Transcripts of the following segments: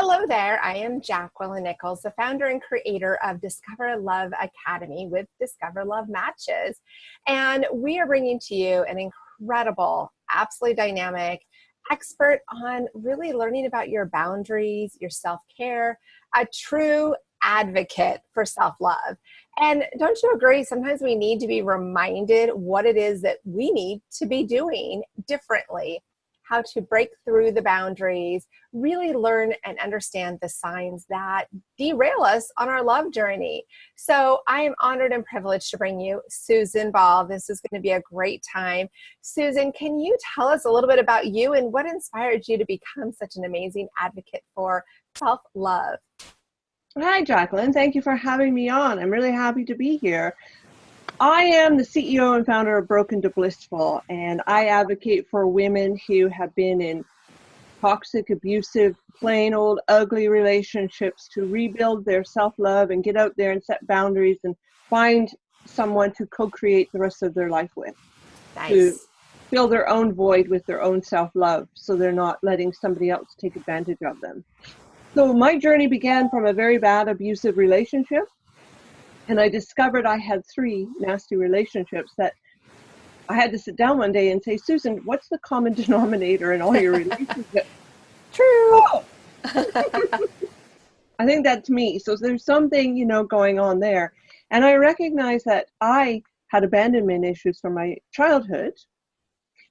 Hello there. I am Jacqueline Nichols, the founder and creator of Discover Love Academy with Discover Love Matches. And we are bringing to you an incredible, absolutely dynamic expert on really learning about your boundaries, your self-care, a true advocate for self-love. And don't you agree? Sometimes we need to be reminded what it is that we need to be doing differently, how to break through the boundaries, really learn and understand the signs that derail us on our love journey. So I am honored and privileged to bring you Susan Ball. This is going to be a great time. Susan, can you tell us a little bit about you and what inspired you to become such an amazing advocate for self-love? Hi, Jacqueline. Thank you for having me on. I'm really happy to be here. I am the CEO and founder of Broken to Blissful, and I advocate for women who have been in toxic, abusive, plain old ugly relationships to rebuild their self-love and get out there and set boundaries and find someone to co-create the rest of their life with. Nice. To fill their own void with their own self-love so they're not letting somebody else take advantage of them. So my journey began from a very bad abusive relationship. And I discovered I had 3 nasty relationships that I had to sit down one day and say, Susan, what's the common denominator in all your relationships? True. Oh! I think that's me. So there's something, going on there. And I recognized that I had abandonment issues from my childhood.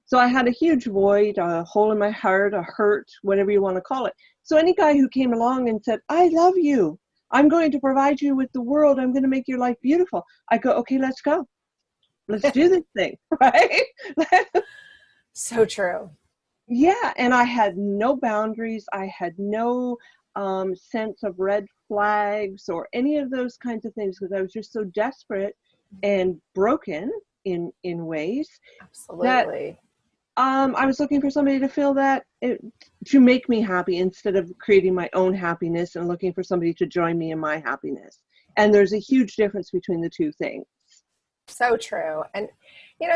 So I had a huge void, a hole in my heart, a hurt, whatever you want to call it. So any guy who came along and said, I love you, I'm going to provide you with the world, I'm going to make your life beautiful, I go, okay, let's go. Let's do this thing, right? So true. Yeah, and I had no boundaries. I had no sense of red flags or any of those kinds of things because I was just so desperate and broken in ways. Absolutely. That I was looking for somebody to fill that, to make me happy instead of creating my own happiness and looking for somebody to join me in my happiness. And there's a huge difference between the two things. So true. And,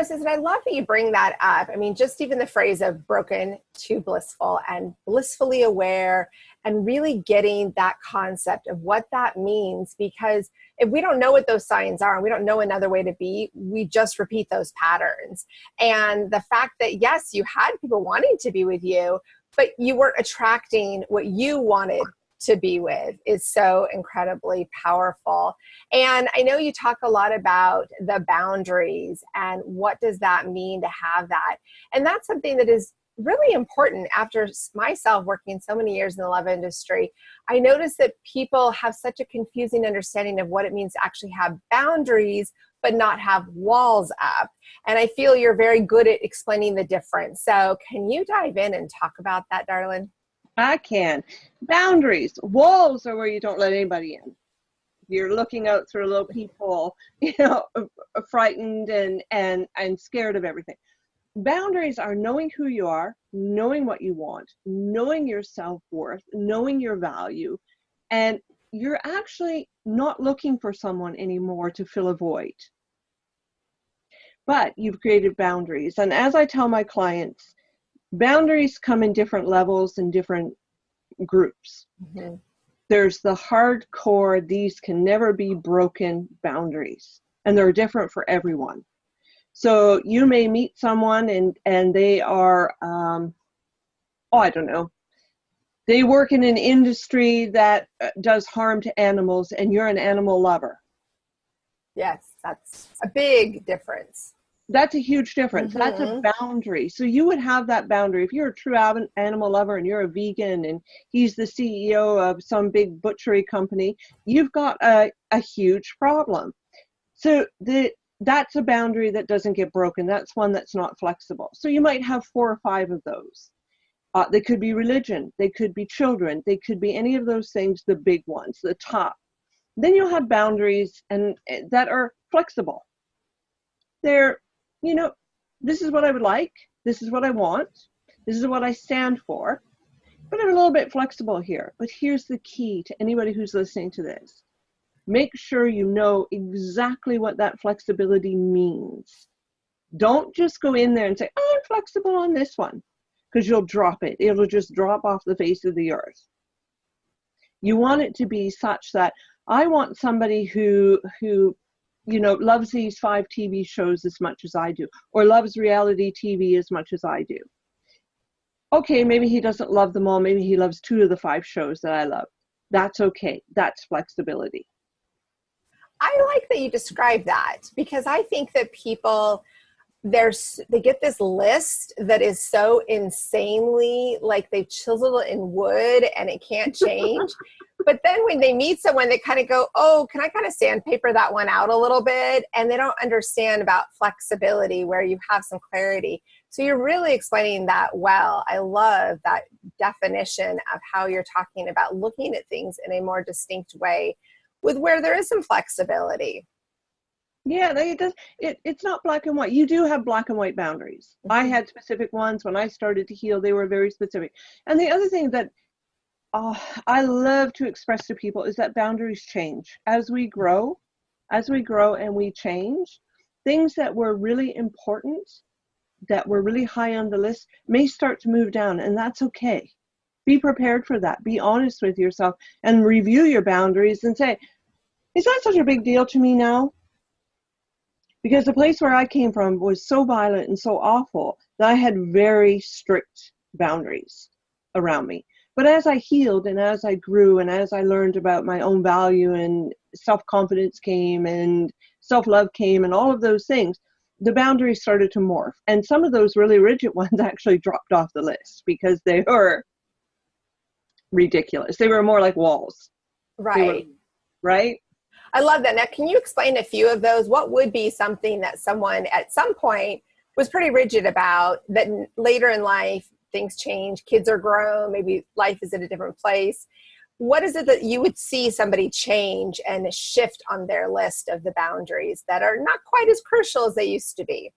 Susan, I love that you bring that up. I mean, just even the phrase of broken to blissful and blissfully aware and really getting that concept of what that means, because if we don't know what those signs are and we don't know another way to be, we just repeat those patterns. And the fact that, yes, you had people wanting to be with you, but you weren't attracting what you wanted to be with is so incredibly powerful. And I know you talk a lot about the boundaries and what does that mean to have that. And that's something that is really important. After myself working so many years in the love industry, I noticed that people have such a confusing understanding of what it means to actually have boundaries, but not have walls up. And I feel you're very good at explaining the difference. So can you dive in and talk about that, darling? I can. Boundaries. Walls are where you don't let anybody in. You're looking out through a little peephole, frightened and scared of everything. Boundaries are knowing who you are, knowing what you want, knowing your self-worth, knowing your value, and you're actually not looking for someone anymore to fill a void. But you've created boundaries. And as I tell my clients, boundaries come in different levels and different groups. Mm-hmm. There's the hardcore, these can never be broken boundaries, and they're different for everyone. So you may meet someone and they are, I don't know, they work in an industry that does harm to animals and you're an animal lover. Yes, that's a big difference. That's a huge difference. Mm-hmm. That's a boundary. So you would have that boundary. If you're a true animal lover and you're a vegan and he's the CEO of some big butchery company, you've got a huge problem. So that's a boundary that doesn't get broken. That's one that's not flexible. So you might have 4 or 5 of those. They could be religion. They could be children. They could be any of those things, the big ones, the top. Then you'll have boundaries and that are flexible. They're, this is what I would like. This is what I want. This is what I stand for. But I'm a little bit flexible here. But here's the key to anybody who's listening to this. Make sure you know exactly what that flexibility means. Don't just go in there and say, I'm flexible on this one, because you'll drop it. It'll just drop off the face of the earth. You want it to be such that I want somebody who loves these 5 TV shows as much as I do, or loves reality TV as much as I do. Okay, maybe he doesn't love them all. Maybe he loves 2 of the 5 shows that I love. That's okay. That's flexibility. I like that you describe that, because I think that people, they get this list that is so insanely, like they chisel it in wood and it can't change. But then when they meet someone, they kind of go, oh, can I kind of sandpaper that one out a little bit? And they don't understand about flexibility, where you have some clarity. So you're really explaining that well. I love that definition of how you're talking about looking at things in a more distinct way, with where there is some flexibility. Yeah, it's not black and white. You do have black and white boundaries. Mm-hmm. I had specific ones when I started to heal. They were very specific. And the other thing that I love to express to people is that boundaries change as we grow and we change. Things that were really important, that were really high on the list, may start to move down, and that's okay. Be prepared for that. Be honest with yourself and review your boundaries and say, is that such a big deal to me now? Because the place where I came from was so violent and so awful that I had very strict boundaries around me. But as I healed and as I grew and as I learned about my own value and self-confidence came and self-love came and all of those things, the boundaries started to morph. And some of those really rigid ones actually dropped off the list because they were ridiculous. They were more like walls. Right. Right? I love that. Now, can you explain a few of those? What would be something that someone at some point was pretty rigid about, that later in life things change, kids are grown, maybe life is at a different place? What is it that you would see somebody change and shift on their list of the boundaries that are not quite as crucial as they used to be?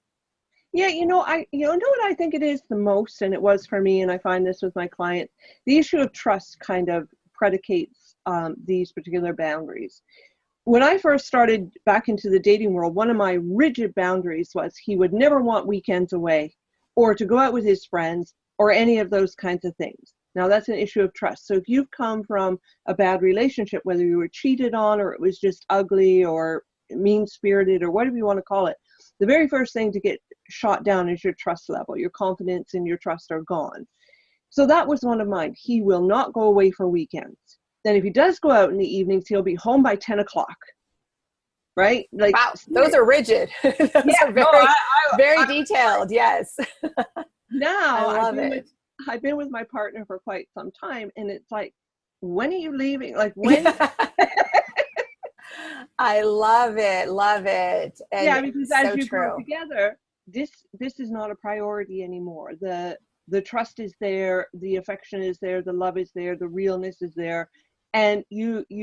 Yeah, you know what I think it is the most, and it was for me, and I find this with my clients, the issue of trust kind of predicates these particular boundaries. When I first started back into the dating world, one of my rigid boundaries was he would never want weekends away or to go out with his friends or any of those kinds of things. Now, that's an issue of trust. So if you've come from a bad relationship, whether you were cheated on or it was just ugly or mean-spirited or whatever you want to call it, the very first thing to get shot down is your trust level. Your confidence and your trust are gone. So that was one of mine. He will not go away for weekends. Then if he does go out in the evenings, he'll be home by 10 o'clock. Right? Like, wow, those are rigid. Those are very detailed. Yes. Now I've been with my partner for quite some time, and it's like, when are you leaving? Like, when? I love it. Love it. And yeah, because as you true. grow together, this is not a priority anymore. The trust is there, the affection is there, the love is there, the realness is there, and you're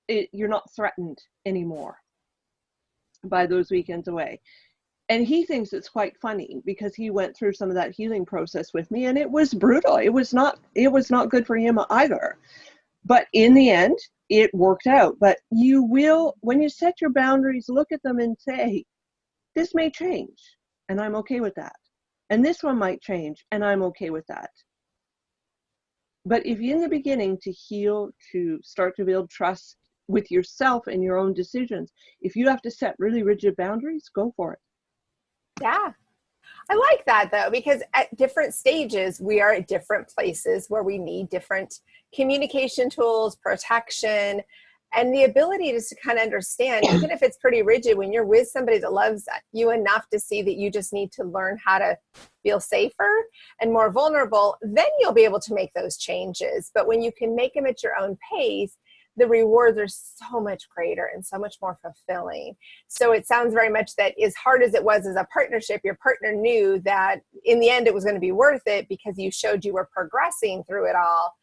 not threatened anymore by those weekends away. And he thinks it's quite funny because he went through some of that healing process with me, and it was brutal. It was not good for him either. But in the end, it worked out. But you will, when you set your boundaries, look at them and say, this may change, and I'm okay with that. And this one might change, and I'm okay with that. But if in the beginning, to heal, to start to build trust with yourself and your own decisions, if you have to set really rigid boundaries, go for it. Yeah. I like that, though, because at different stages, we are at different places where we need different communication tools, protection, and the ability just to kind of understand, even if it's pretty rigid, when you're with somebody that loves you enough to see that you just need to learn how to feel safer and more vulnerable, then you'll be able to make those changes. But when you can make them at your own pace, the rewards are so much greater and so much more fulfilling. So it sounds very much that as hard as it was as a partnership, your partner knew that in the end it was going to be worth it because you showed you were progressing through it all.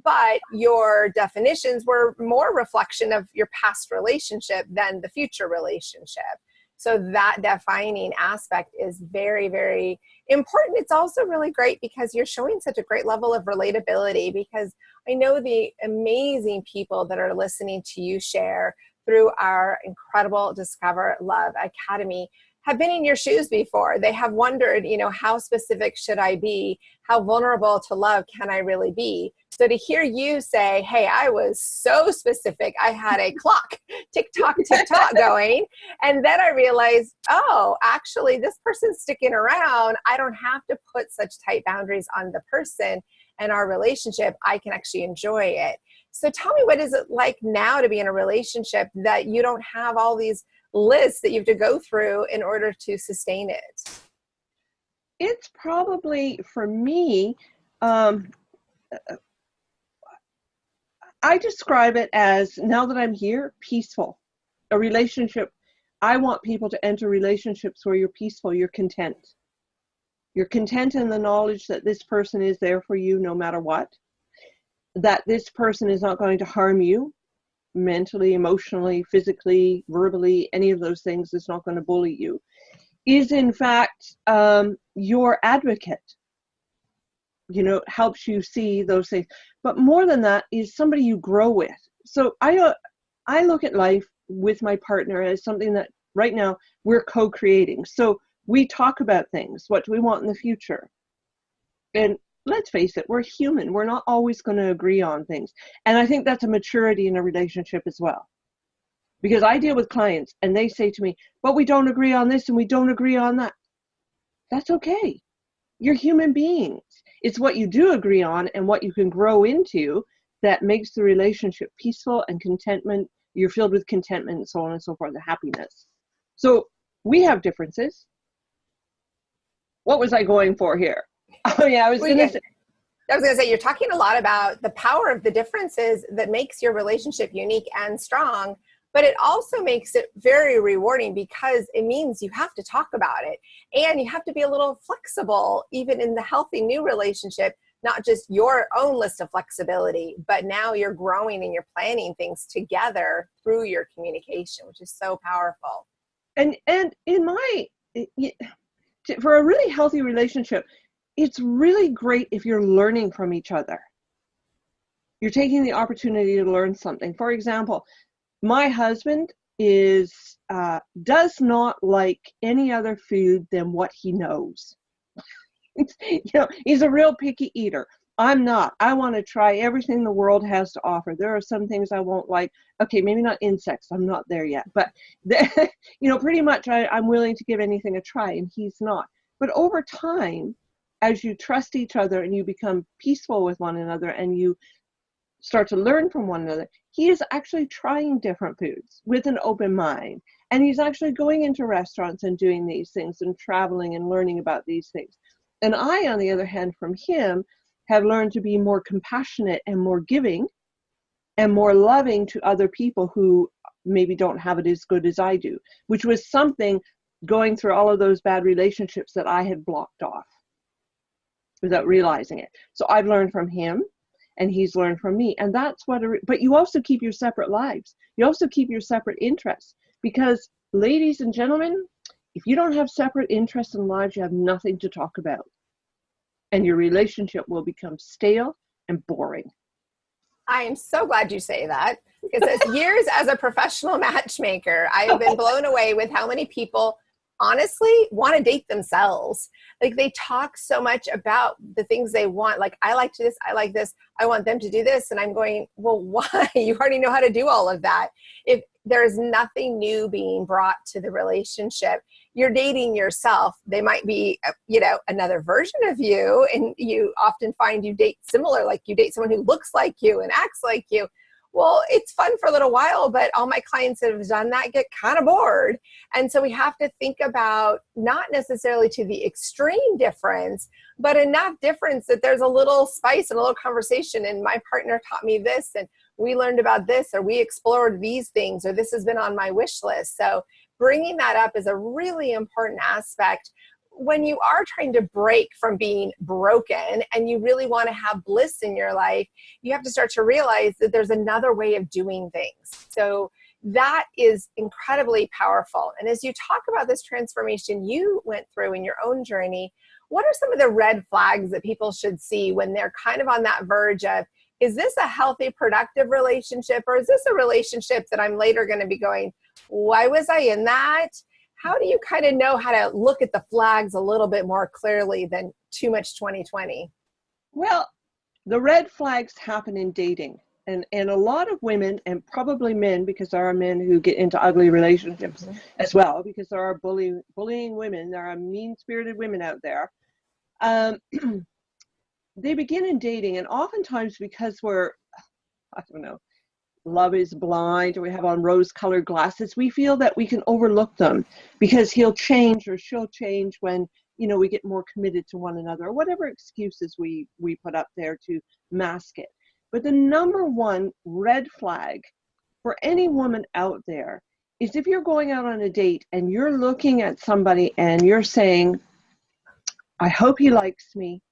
But your definitions were more reflection of your past relationship than the future relationship. So that defining aspect is very, very important. It's also really great because you're showing such a great level of relatability, because I know the amazing people that are listening to you share through our incredible Discover Love Academy have been in your shoes before. They have wondered, how specific should I be? How vulnerable to love can I really be? So to hear you say, hey, I was so specific, I had a clock, tick tock, going. And then I realized, oh, actually, this person's sticking around. I don't have to put such tight boundaries on the person and our relationship. I can actually enjoy it. So tell me, what is it like now to be in a relationship that you don't have all these lists that you have to go through in order to sustain it? It's probably, for me, I describe it as, now that I'm here, peaceful. A relationship, I want people to enter relationships where you're peaceful, you're content. You're content in the knowledge that this person is there for you no matter what, that this person is not going to harm you mentally, emotionally, physically, verbally, any of those things, is not going to bully you, is in fact your advocate. Helps you see those things. But more than that, is somebody you grow with. So I look at life with my partner as something that right now we're co-creating. So we talk about things. What do we want in the future? And let's face it, we're human. We're not always going to agree on things. And I think that's a maturity in a relationship as well. Because I deal with clients and they say to me, but we don't agree on this and we don't agree on that. That's okay. You're human beings. It's what you do agree on and what you can grow into that makes the relationship peaceful and contentment. You're filled with contentment and so on and so forth, the happiness. So we have differences. What was I going for here? Oh yeah, I was going to say, you're talking a lot about the power of the differences that makes your relationship unique and strong, but it also makes it very rewarding because it means you have to talk about it and you have to be a little flexible, even in the healthy new relationship, not just your own list of flexibility, but now you're growing and you're planning things together through your communication, which is so powerful. And in my, for a really healthy relationship, it's really great if you're learning from each other. You're taking the opportunity to learn something. For example, my husband does not like any other food than what he knows. He's a real picky eater. I'm not. I want to try everything the world has to offer. There are some things I won't like. Okay, maybe not insects. I'm not there yet. But, pretty much I'm willing to give anything a try, and he's not. But over time, as you trust each other and you become peaceful with one another and you start to learn from one another, he is actually trying different foods with an open mind. And he's actually going into restaurants and doing these things and traveling and learning about these things. And I, on the other hand, from him, have learned to be more compassionate and more giving and more loving to other people who maybe don't have it as good as I do, which was something going through all of those bad relationships that I had blocked off without realizing it. So I've learned from him and he's learned from me. And that's but you also keep your separate lives. You also keep your separate interests, because ladies and gentlemen, if you don't have separate interests and lives, you have nothing to talk about. And your relationship will become stale and boring. I am so glad you say that, because as years as a professional matchmaker, I have been blown away with how many people honestly want to date themselves. Like, they talk so much about the things they want. Like, I like this, I like this, I want them to do this. And I'm going, well, why? You already know how to do all of that. If there's nothing new being brought to the relationship, you're dating yourself. They might be, another version of you. And you often find you date similar, like you date someone who looks like you and acts like you. Well, it's fun for a little while, but all my clients that have done that get kind of bored. And so we have to think about not necessarily to the extreme difference, but enough difference that there's a little spice and a little conversation. And my partner taught me this, and we learned about this, or we explored these things, or this has been on my wish list. So bringing that up is a really important aspect when you are trying to break from being broken and you really want to have bliss in your life. You have to start to realize that there's another way of doing things. So that is incredibly powerful. And as you talk about this transformation you went through in your own journey, what are some of the red flags that people should see when they're kind of on that verge of, is this a healthy, productive relationship, or is this a relationship that I'm later going to be going, why was I in that? how do you kind of know how to look at the flags a little bit more clearly than too much 2020? Well, the red flags happen in dating. And a lot of women, and probably men, because there are men who get into ugly relationships as well, because there are bullying women, there are mean-spirited women out there. They begin in dating, and oftentimes because I don't know, love is blind, or we have on rose-colored glasses, we feel that we can overlook them because he'll change or she'll change when, we get more committed to one another, or whatever excuses we put up there to mask it. But the number one red flag for any woman out there is if you're going out on a date and you're looking at somebody and you're saying, I hope he likes me.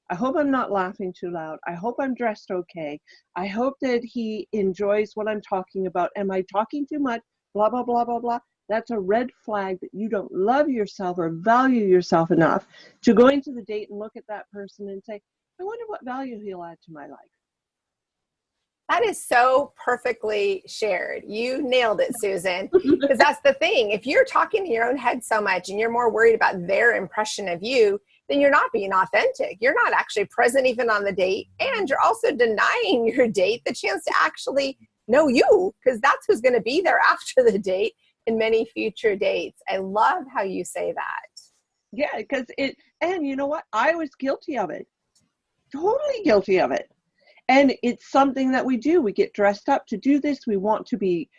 I hope I'm not laughing too loud. I hope I'm dressed okay. I hope that he enjoys what I'm talking about. Am I talking too much? Blah, blah, blah, blah, blah. That's a red flag that you don't love yourself or value yourself enough to go into the date and look at that person and say, I wonder what value he'll add to my life. That is so perfectly shared. You nailed it, Susan, because that's the thing. If you're talking in your own head so much and you're more worried about their impression of you, then you're not being authentic. You're not actually present even on the date. And you're also denying your date the chance to actually know you, because that's who's going to be there after the date in many future dates. I love how you say that. Yeah, because and you know what? I was guilty of it. Totally guilty of it. And it's something that we do. We get dressed up to do this. We want to be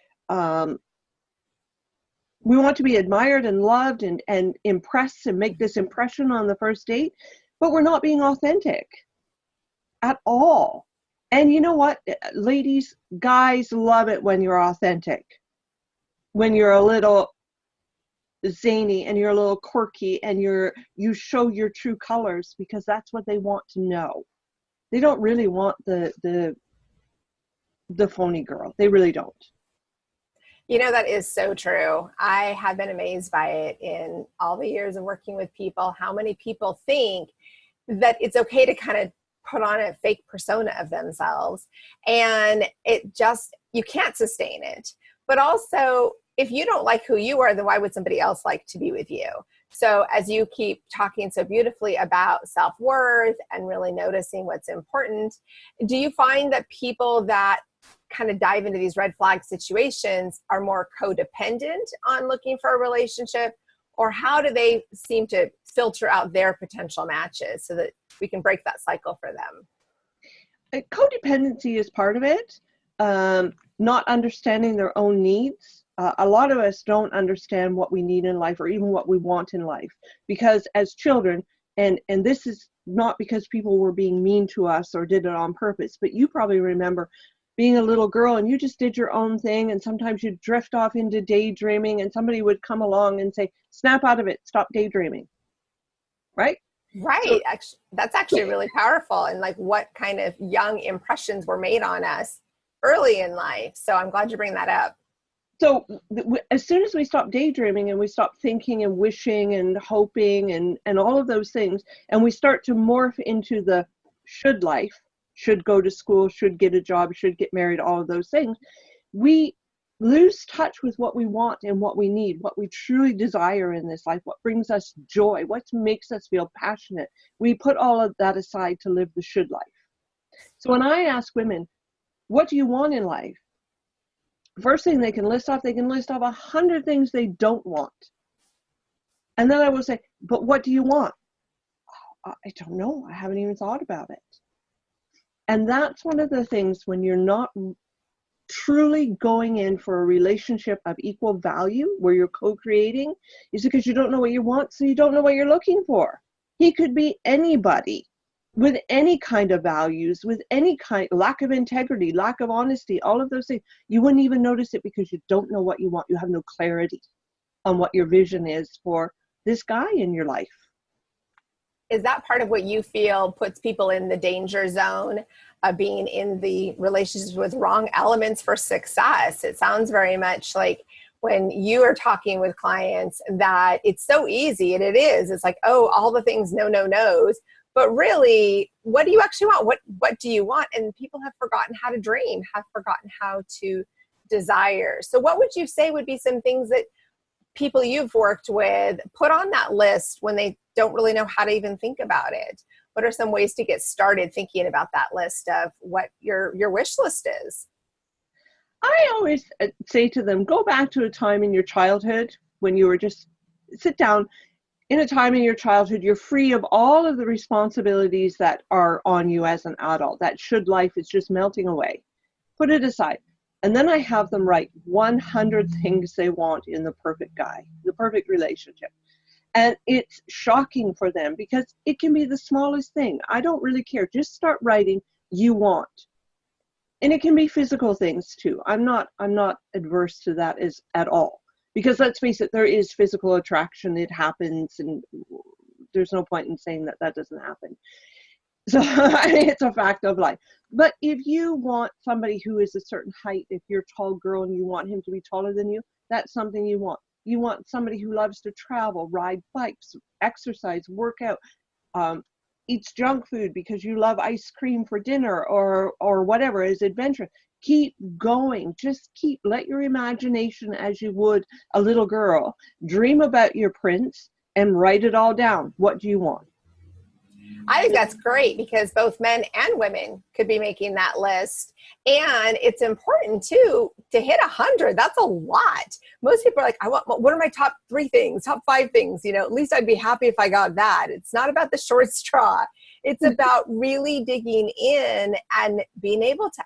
admired and loved and impressed and make this impression on the first date, but we're not being authentic at all. And you know what, ladies, guys love it when you're authentic, when you're a little zany and you're a little quirky and you show your true colors, because that's what they want to know. They don't really want the phony girl. They really don't. That is so true. I have been amazed by it in all the years of working with people, how many people think that it's okay to kind of put on a fake persona of themselves, and you can't sustain it. But also, if you don't like who you are, then why would somebody else like to be with you? So as you keep talking so beautifully about self-worth and really noticing what's important, do you find that people that kind of dive into these red flag situations are more codependent on looking for a relationship, or how do they seem to filter out their potential matches so that we can break that cycle for them? Codependency is part of it. Not understanding their own needs. A lot of us don't understand what we need in life or even what we want in life, because as children, and this is not because people were being mean to us or did it on purpose, but you probably remember being a little girl and you just did your own thing, and sometimes you'd drift off into daydreaming and somebody would come along and say, snap out of it, stop daydreaming. Right? Right. So, that's actually really powerful, and like what kind of young impressions were made on us early in life. So I'm glad you bring that up. So as soon as we stop daydreaming and we stop thinking and wishing and hoping and all of those things, and we start to morph into the should life, should go to school, should get a job, should get married, all of those things, we lose touch with what we want and what we need, what we truly desire in this life, what brings us joy, what makes us feel passionate. We put all of that aside to live the should life. So when I ask women, what do you want in life? First thing they can list off 100 things they don't want. And then I will say, but what do you want? I don't know. I haven't even thought about it. And that's one of the things when you're not truly going in for a relationship of equal value where you're co-creating, is because you don't know what you want, so you don't know what you're looking for. He could be anybody with any kind of values, with any kind, lack of integrity, lack of honesty, all of those things. You wouldn't even notice it because you don't know what you want. You have no clarity on what your vision is for this guy in your life. Is that part of what you feel puts people in the danger zone of being in the relationships with wrong elements for success? It sounds very much like when you are talking with clients that it's so easy, and it is. It's like, oh, all the things no's. But really, what do you actually want? What do you want? And people have forgotten how to dream, have forgotten how to desire. So what would you say would be some things that people you've worked with put on that list when they don't really know how to even think about it? What are some ways to get started thinking about that list of what your wish list is? I always say to them, go back to a time in your childhood when you were just, sit down. In a time in your childhood, you're free of all of the responsibilities that are on you as an adult. That should life is just melting away. Put it aside. And then I have them write 100 things they want in the perfect guy, the perfect relationship. And it's shocking for them because it can be the smallest thing. I don't really care. Just start writing you want. And it can be physical things too. I'm not adverse to that at all. Because let's face it, there is physical attraction. It happens, and there's no point in saying that that doesn't happen. So it's a fact of life. But if you want somebody who is a certain height, if you're a tall girl and you want him to be taller than you, that's something you want. You want somebody who loves to travel, ride bikes, exercise, work out, eats junk food because you love ice cream for dinner or whatever is adventure. Keep going. Just let your imagination, as you would a little girl, dream about your prince and write it all down. What do you want? I think that's great because both men and women could be making that list. And it's important too to hit 100. That's a lot. Most people are like, what are my top 3 things, top 5 things? At least I'd be happy if I got that. It's not about the short straw. It's about really digging in and being able to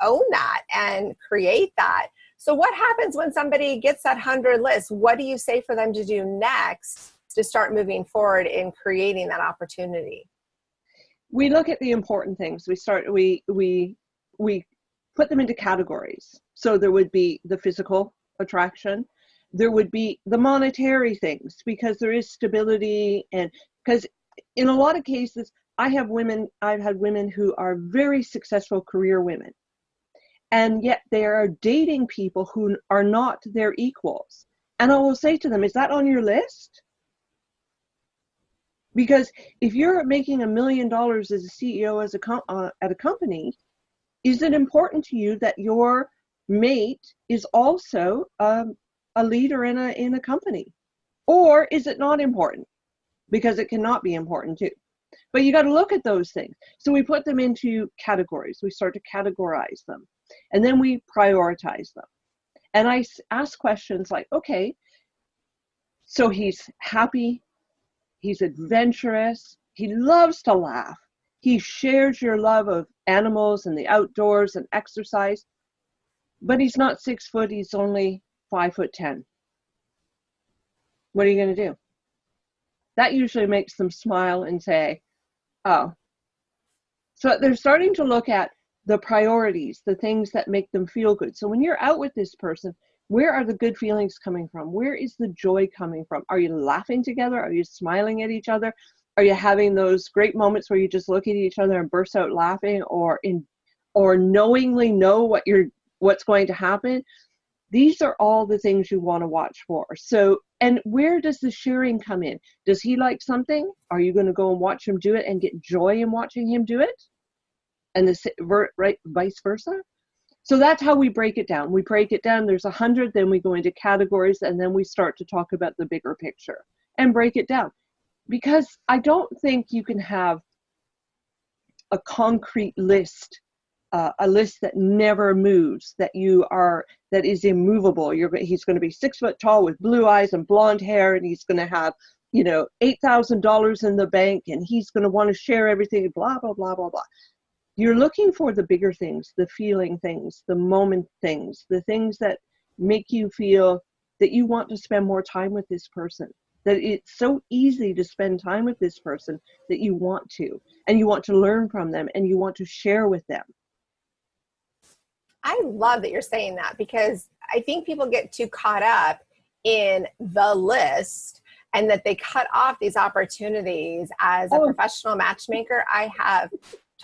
own that and create that. So what happens when somebody gets that 100 list? What do you say for them to do next to start moving forward in creating that opportunity? We look at the important things. We put them into categories. So there would be the physical attraction. There would be the monetary things because there is stability, and because in a lot of cases, I've had women who are very successful career women, and yet they are dating people who are not their equals. And I will say to them, is that on your list? Because if you're making $1 million as a CEO at a company, is it important to you that your mate is also a leader in a company? Or is it not important? Because it cannot be important too. But you got to look at those things. So we put them into categories. We start to categorize them. And then we prioritize them. And I ask questions like, okay, so he's happy. He's adventurous. He loves to laugh. He shares your love of animals and the outdoors and exercise. But he's not 6 foot. He's only 5'10". What are you going to do? That usually makes them smile and say, oh. So they're starting to look at the priorities, the things that make them feel good. So when you're out with this person, where are the good feelings coming from? Where is the joy coming from? Are you laughing together? Are you smiling at each other? Are you having those great moments where you just look at each other and burst out laughing, or knowingly know what's going to happen? These are all the things you want to watch for. So, and where does the sharing come in? Does he like something? Are you going to go and watch him do it and get joy in watching him do it? And vice versa? So that's how we break it down. We break it down. There's 100, then we go into categories, and then we start to talk about the bigger picture and break it down. Because I don't think you can have a concrete list, a list that never moves, that is immovable. He's going to be 6 foot tall with blue eyes and blonde hair, and he's going to have, $8,000 in the bank, and he's going to want to share everything, blah, blah, blah, blah, blah. You're looking for the bigger things, the feeling things, the moment things, the things that make you feel that you want to spend more time with this person, that it's so easy to spend time with this person that you want to, and you want to learn from them, and you want to share with them. I love that you're saying that, because I think people get too caught up in the list and that they cut off these opportunities. As a professional matchmaker, I have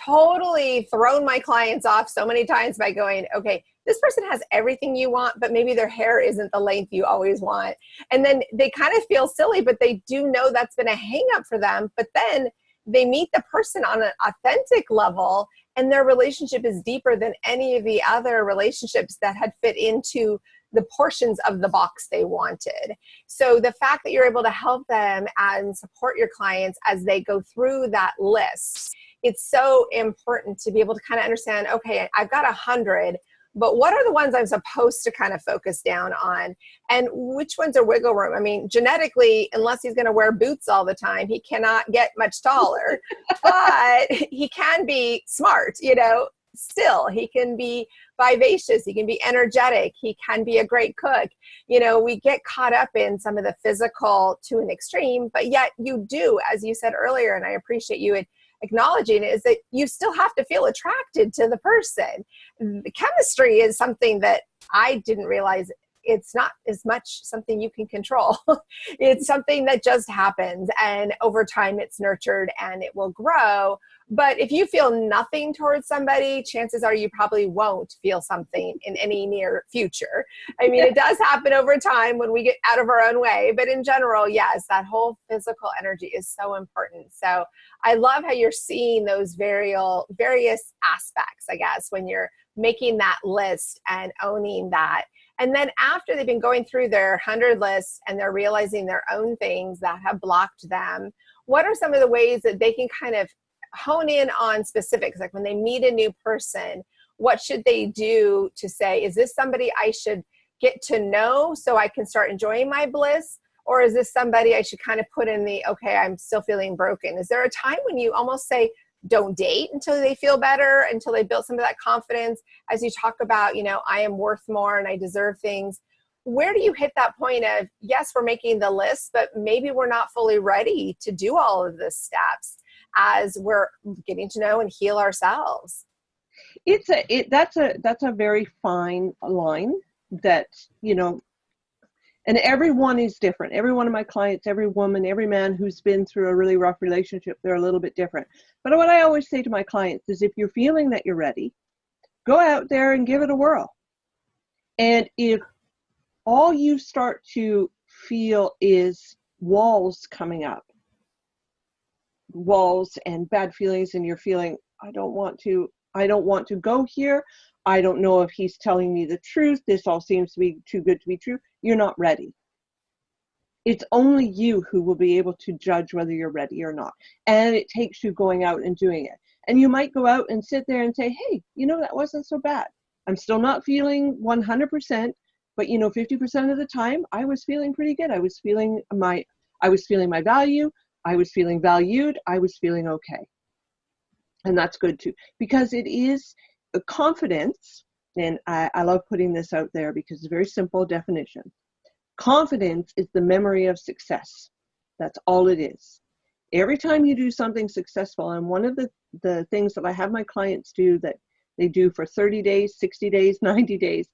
totally thrown my clients off so many times by going, okay, this person has everything you want, but maybe their hair isn't the length you always want. And then they kind of feel silly, but they do know that's been a hang up for them. But then they meet the person on an authentic level, and their relationship is deeper than any of the other relationships that had fit into the portions of the box they wanted. So the fact that you're able to help them and support your clients as they go through that list, it's so important to be able to kind of understand, okay, I've got 100, but what are the ones I'm supposed to kind of focus down on? And which ones are wiggle room? I mean, genetically, unless he's going to wear boots all the time, he cannot get much taller, but he can be smart, still. He can be vivacious. He can be energetic. He can be a great cook. We get caught up in some of the physical to an extreme, but yet you do, as you said earlier, and I appreciate you acknowledging it, is that you still have to feel attracted to the person. The chemistry is something that I didn't realize it's not as much something you can control. It's something that just happens, and over time it's nurtured and it will grow. But if you feel nothing towards somebody, chances are you probably won't feel something in any near future. I mean, it does happen over time when we get out of our own way, but in general, yes, that whole physical energy is so important. So I love how you're seeing those various aspects, I guess, when you're making that list and owning that. And then after they've been going through their 100 lists and they're realizing their own things that have blocked them, what are some of the ways that they can kind of hone in on specifics? Like when they meet a new person, what should they do to say, is this somebody I should get to know so I can start enjoying my bliss? Or is this somebody I should kind of put in the, okay, I'm still feeling broken? Is there a time when you almost say, don't date until they feel better, until they build some of that confidence? As you talk about, I am worth more and I deserve things. Where do you hit that point of, yes, we're making the list, but maybe we're not fully ready to do all of the steps as we're getting to know and heal ourselves? That's a very fine line that, and everyone is different. Every one of my clients, every woman, every man who's been through a really rough relationship, they're a little bit different. But what I always say to my clients is, if you're feeling that you're ready, go out there and give it a whirl. And if all you start to feel is walls coming up, walls and bad feelings, and you're feeling, I don't want to go here. I don't know if he's telling me the truth. This all seems to be too good to be true. You're not ready. It's only you who will be able to judge whether you're ready or not. And it takes you going out and doing it. And you might go out and sit there and say, hey, that wasn't so bad. I'm still not feeling 100%, but 50% of the time I was feeling pretty good. I was feeling my value. I was feeling valued. I was feeling okay. And that's good too, because it is a confidence. And I love putting this out there because it's a very simple definition. Confidence is the memory of success. That's all it is. Every time you do something successful, and one of the things that I have my clients do that they do for 30 days, 60 days, 90 days,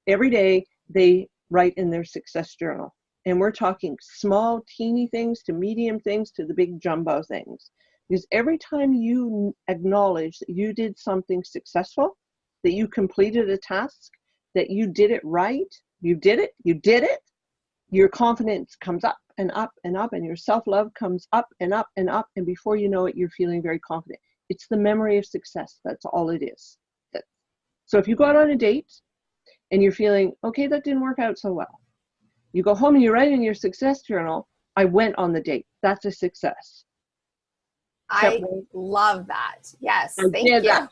every day they write in their success journal. And we're talking small, teeny things to medium things to the big jumbo things. Because every time you acknowledge that you did something successful, that you completed a task, that you did it right, you did it, your confidence comes up and up and up, and your self-love comes up and up and up, and before you know it, you're feeling very confident. It's the memory of success. That's all it is. So if you go out on a date and you're feeling, okay, that didn't work out so well, you go home and you write in your success journal, I went on the date. That's a success. I love that. Yes. Thank you.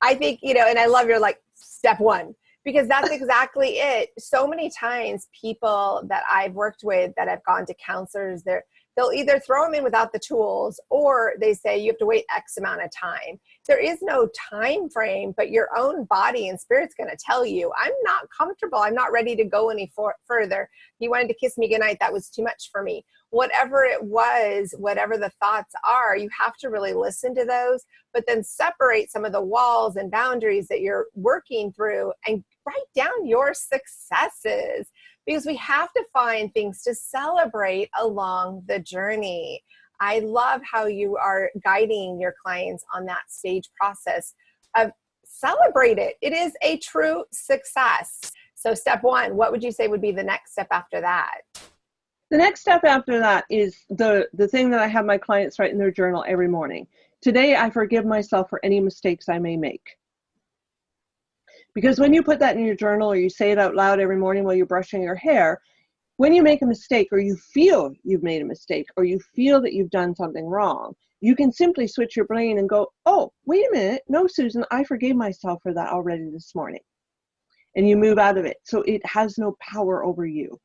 I think, and I love your step one, because that's exactly it. So many times people that I've worked with that have gone to counselors, they'll either throw them in without the tools, or they say you have to wait X amount of time. There is no time frame, but your own body and spirit's going to tell you, I'm not comfortable. I'm not ready to go any further. He wanted to kiss me goodnight. That was too much for me. Whatever it was, whatever the thoughts are, you have to really listen to those, but then separate some of the walls and boundaries that you're working through and write down your successes, because we have to find things to celebrate along the journey. I love how you are guiding your clients on that stage process of celebrate it. It is a true success. So step one, what would you say would be the next step after that? The next step after that is the thing that I have my clients write in their journal every morning. Today, I forgive myself for any mistakes I may make. Because when you put that in your journal or you say it out loud every morning while you're brushing your hair, when you make a mistake or you feel you've made a mistake or you feel that you've done something wrong, you can simply switch your brain and go, oh, wait a minute. No, Susan, I forgave myself for that already this morning. And you move out of it. So it has no power over you.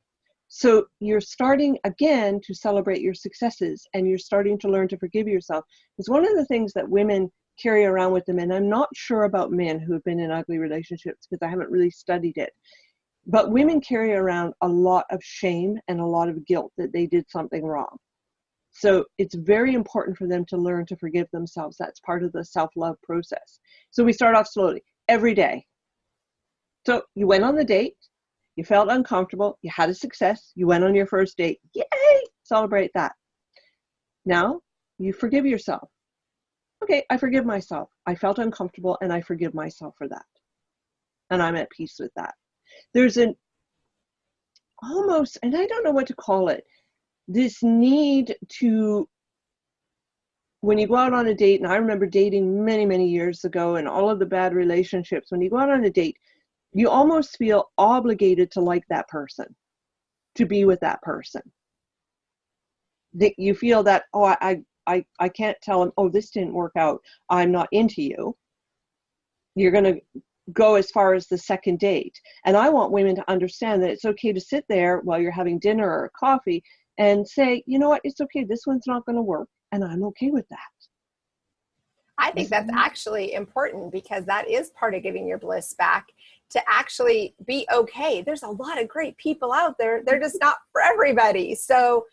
So you're starting again to celebrate your successes, and you're starting to learn to forgive yourself. It's one of the things that women carry around with them, and I'm not sure about men who have been in ugly relationships because I haven't really studied it. But women carry around a lot of shame and a lot of guilt that they did something wrong. So it's very important for them to learn to forgive themselves. That's part of the self-love process. So we start off slowly, every day. So you went on the date, you felt uncomfortable, you had a success, you went on your first date. Yay! Celebrate that. Now you forgive yourself. Okay, I forgive myself. I felt uncomfortable and I forgive myself for that. And I'm at peace with that. There's an almost, and I don't know what to call it, this need to, when you go out on a date, and I remember dating many, many years ago and all of the bad relationships, when you go out on a date, you almost feel obligated to like that person, to be with that person. That you feel that, oh, I can't tell him, oh, this didn't work out, I'm not into you. You're going to go as far as the second date. And I want women to understand that it's okay to sit there while you're having dinner or coffee and say, you know what, it's okay, this one's not going to work, and I'm okay with that. I think that's actually important, because that is part of giving your bliss back, to actually be okay. There's a lot of great people out there. They're just not for everybody. So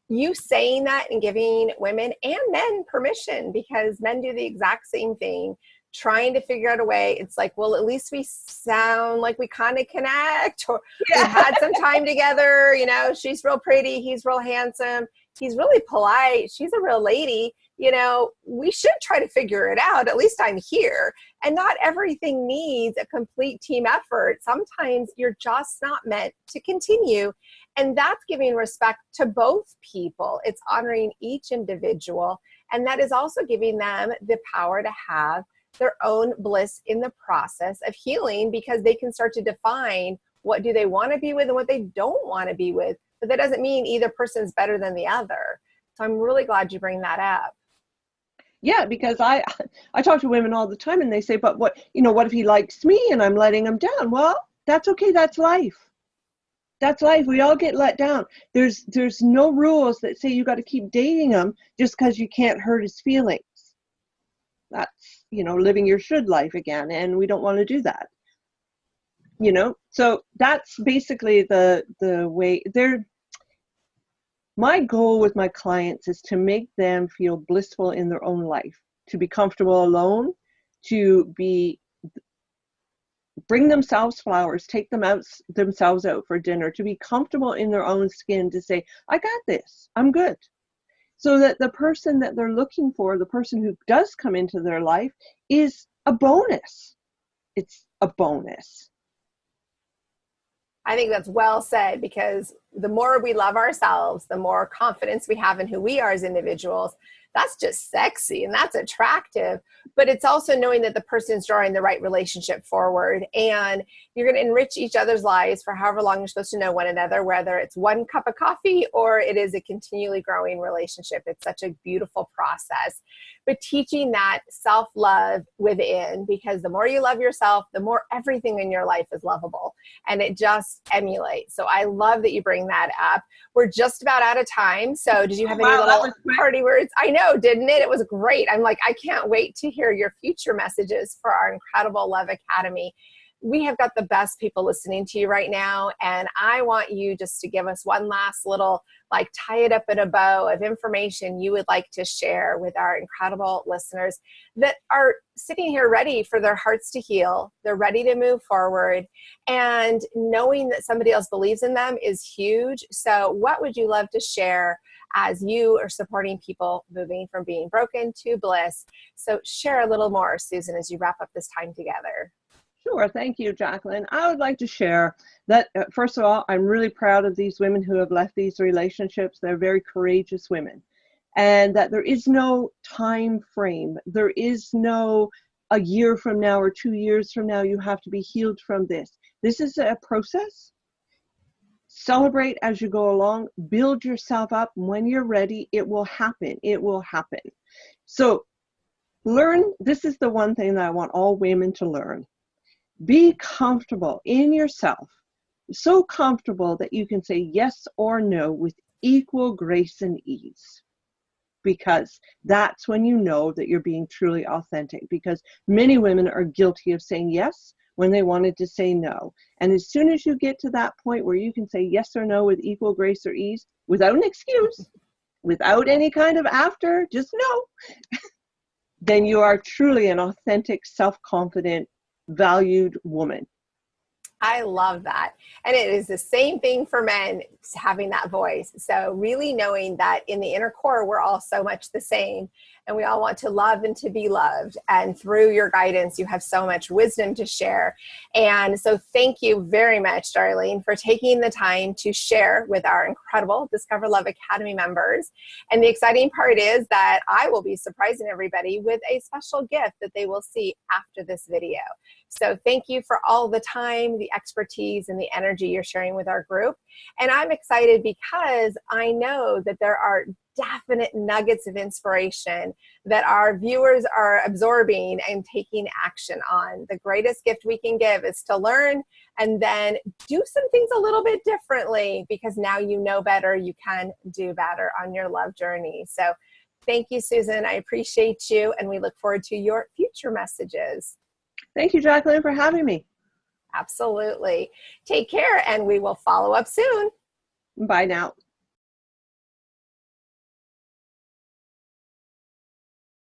you saying that and giving women and men permission, because men do the exact same thing, trying to figure out a way. It's like, well, at least we sound like we kind of connect, or we've had some time together. You know, she's real pretty, he's real handsome, he's really polite, she's a real lady. You know, we should try to figure it out. At least I'm here. And not everything needs a complete team effort. Sometimes you're just not meant to continue. And that's giving respect to both people. It's honoring each individual. And that is also giving them the power to have their own bliss in the process of healing, because they can start to define what do they want to be with and what they don't want to be with. But that doesn't mean either person's better than the other. So I'm really glad you bring that up. Yeah, because I talk to women all the time and they say, but what if he likes me and I'm letting him down? Well, that's okay. That's life. That's life. We all get let down. There's no rules that say you got to keep dating him just because you can't hurt his feelings. That's, living your should life again. And we don't want to do that. So that's basically the way my goal with my clients is to make them feel blissful in their own life, to be comfortable alone, to bring themselves flowers, take themselves out for dinner, to be comfortable in their own skin, to say, I got this, I'm good. So that the person that they're looking for, the person who does come into their life, is a bonus. It's a bonus. I think that's well said, because the more we love ourselves, the more confidence we have in who we are as individuals. That's just sexy and that's attractive. But it's also knowing that the person's drawing the right relationship forward, and you're going to enrich each other's lives for however long you're supposed to know one another, whether it's one cup of coffee or it is a continually growing relationship. It's such a beautiful process. But teaching that self-love within, because the more you love yourself, the more everything in your life is lovable, and it just emulates. So I love that you bring that up. We're just about out of time. So did you have any little party words? I know, didn't it? It was great. I'm like, I can't wait to hear your future messages for our incredible Love Academy. We have got the best people listening to you right now, and I want you just to give us one last little, tie it up in a bow of information you would like to share with our incredible listeners that are sitting here ready for their hearts to heal. They're ready to move forward, and knowing that somebody else believes in them is huge. So what would you love to share as you are supporting people moving from being broken to bliss? So share a little more, Susan, as you wrap up this time together. Sure. Thank you, Jacqueline. I would like to share that, first of all, I'm really proud of these women who have left these relationships. They're very courageous women. And that there is no time frame. There is no a year from now or 2 years from now, you have to be healed from this. This is a process. Celebrate as you go along, build yourself up. When you're ready, it will happen. It will happen. So learn, this is the one thing that I want all women to learn. Be comfortable in yourself, so comfortable that you can say yes or no with equal grace and ease. Because that's when you know that you're being truly authentic. Because many women are guilty of saying yes when they wanted to say no. And as soon as you get to that point where you can say yes or no with equal grace or ease, without an excuse, without any kind of after, just no, then you are truly an authentic, self-confident, valued woman. I love that. And it is the same thing for men, having that voice. So really knowing that in the inner core, we're all so much the same, and we all want to love and to be loved. And through your guidance, you have so much wisdom to share. And so thank you very much, Darlene, for taking the time to share with our incredible Discover Love Academy members. And the exciting part is that I will be surprising everybody with a special gift that they will see after this video. So thank you for all the time, the expertise, and the energy you're sharing with our group. And I'm excited because I know that there are definite nuggets of inspiration that our viewers are absorbing and taking action on. The greatest gift we can give is to learn and then do some things a little bit differently, because now you know better, you can do better on your love journey. So thank you, Susan. I appreciate you, and we look forward to your future messages. Thank you, Jacqueline, for having me. Absolutely. Take care, and we will follow up soon. Bye now.